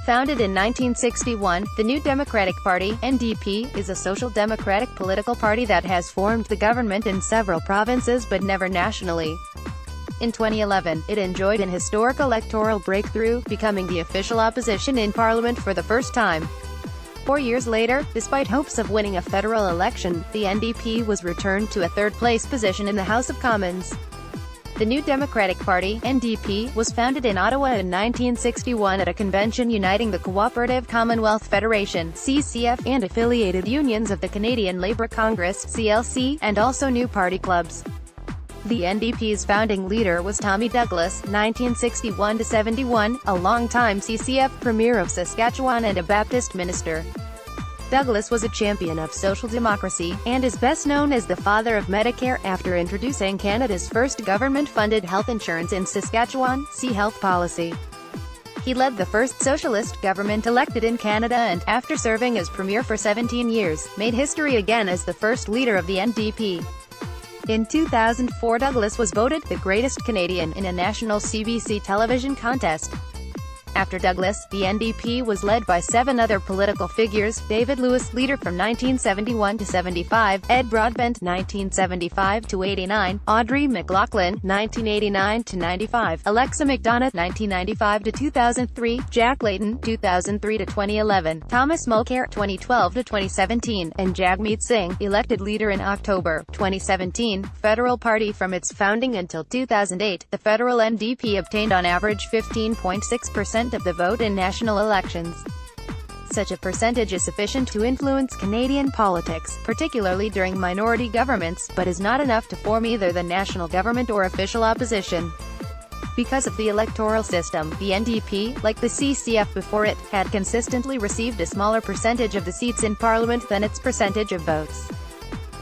Founded in 1961, the New Democratic Party (NDP) is a social democratic political party that has formed the government in several provinces but never nationally. In 2011, it enjoyed an historic electoral breakthrough, becoming the official opposition in parliament for the first time. 4 years later, despite hopes of winning a federal election, the NDP was returned to a third-place position in the House of Commons. The New Democratic Party (NDP) was founded in Ottawa in 1961 at a convention uniting the Cooperative Commonwealth Federation (CCF) and affiliated unions of the Canadian Labour Congress (CLC), and also new party clubs. The NDP's founding leader was Tommy Douglas, 1961–71, a longtime CCF Premier of Saskatchewan and a Baptist minister. Douglas was a champion of social democracy, and is best known as the father of Medicare, after introducing Canada's first government-funded health insurance in Saskatchewan, see Health Policy. He led the first socialist government elected in Canada and, after serving as Premier for 17 years, made history again as the first leader of the NDP. In 2004, Douglas was voted the greatest Canadian in a national CBC television contest. After Douglas, the NDP was led by 7 other political figures: David Lewis, leader from 1971 to 75, Ed Broadbent, 1975 to 89, Audrey McLaughlin, 1989 to 95, Alexa McDonough, 1995 to 2003, Jack Layton, 2003 to 2011, Thomas Mulcair, 2012 to 2017, and Jagmeet Singh, elected leader in October 2017. Federal Party. From its founding until 2008, the federal NDP obtained on average 15.6% of the vote in national elections. Such a percentage is sufficient to influence Canadian politics, particularly during minority governments, but is not enough to form either the national government or official opposition. Because of the electoral system, the NDP, like the CCF before it, had consistently received a smaller percentage of the seats in Parliament than its percentage of votes.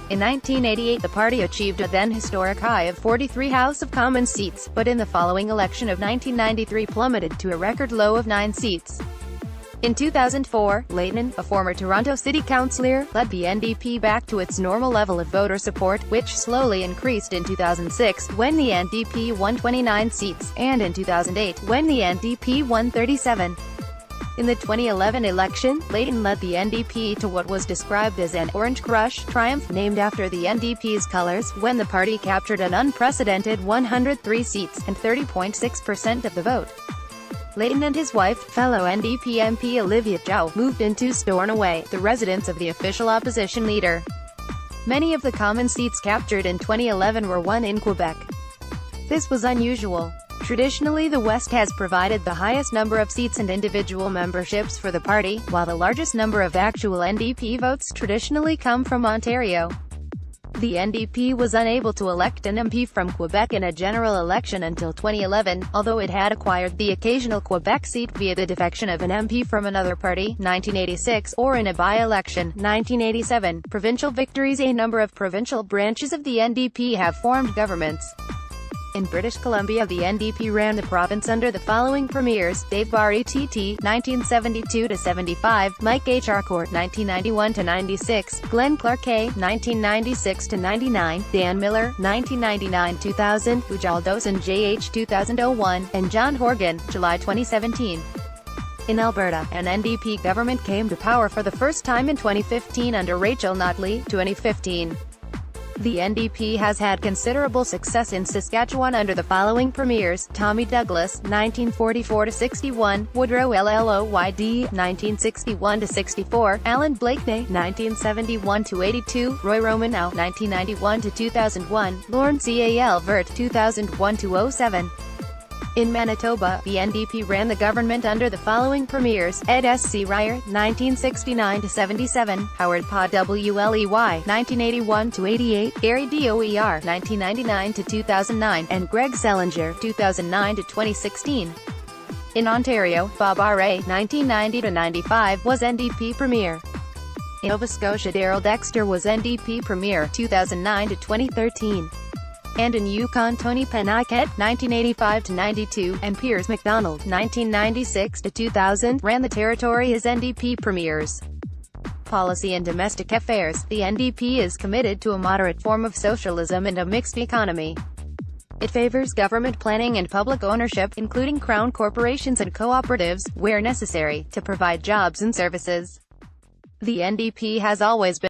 In 1988, the party achieved a then-historic high of 43 House of Commons seats, but in the following election of 1993 plummeted to a record low of 9 seats. In 2004, Layton, a former Toronto City Councillor, led the NDP back to its normal level of voter support, which slowly increased in 2006, when the NDP won 29 seats, and in 2008, when the NDP won 37. In the 2011 election, Layton led the NDP to what was described as an "Orange Crush" triumph, named after the NDP's colours, when the party captured an unprecedented 103 seats, and 30.6% of the vote. Layton and his wife, fellow NDP MP Olivia Chow, moved into Stornoway, the residence of the official opposition leader. Many of the common seats captured in 2011 were won in Quebec. This was unusual. Traditionally, the West has provided the highest number of seats and individual memberships for the party, while the largest number of actual NDP votes traditionally come from Ontario. The NDP was unable to elect an MP from Quebec in a general election until 2011, although it had acquired the occasional Quebec seat via the defection of an MP from another party, 1986, or in a by-election, 1987. Provincial victories. A number of provincial branches of the NDP have formed governments. In British Columbia, the NDP ran the province under the following premiers: Dave Barry TT, 1972–75, Mike H. Harcourt, 1991–96, Glenn Clark A., 1996–99, Dan Miller, 1999–2000, Ujjal Dosan J.H. 2001, and John Horgan, July 2017. In Alberta, an NDP government came to power for the first time in 2015 under Rachel Notley, 2015. The NDP has had considerable success in Saskatchewan under the following premiers: Tommy Douglas, 1944–61, Woodrow Lloyd, 1961–64, Alan Blakeney, 1971–82, Roy Romanow, 1991–2001, Lorne Cal Vert, 2001–07. In Manitoba, the NDP ran the government under the following premiers: Ed S. C. Ryer, 1969–77, Howard Pa Wley, 1981–88, Gary Doer, 1999–2009, and Greg Selinger, 2009–2016. In Ontario, Bob R.A., 1990–95, was NDP Premier. In Nova Scotia, Darrell Dexter was NDP Premier, 2009–2013. And in Yukon, Tony Pennicott, 1985–92, and Piers MacDonald, 1996–2000, ran the territory as NDP premiers. Policy and domestic affairs. The NDP is committed to a moderate form of socialism and a mixed economy. It favors government planning and public ownership, including crown corporations and cooperatives, where necessary, to provide jobs and services. The NDP has always been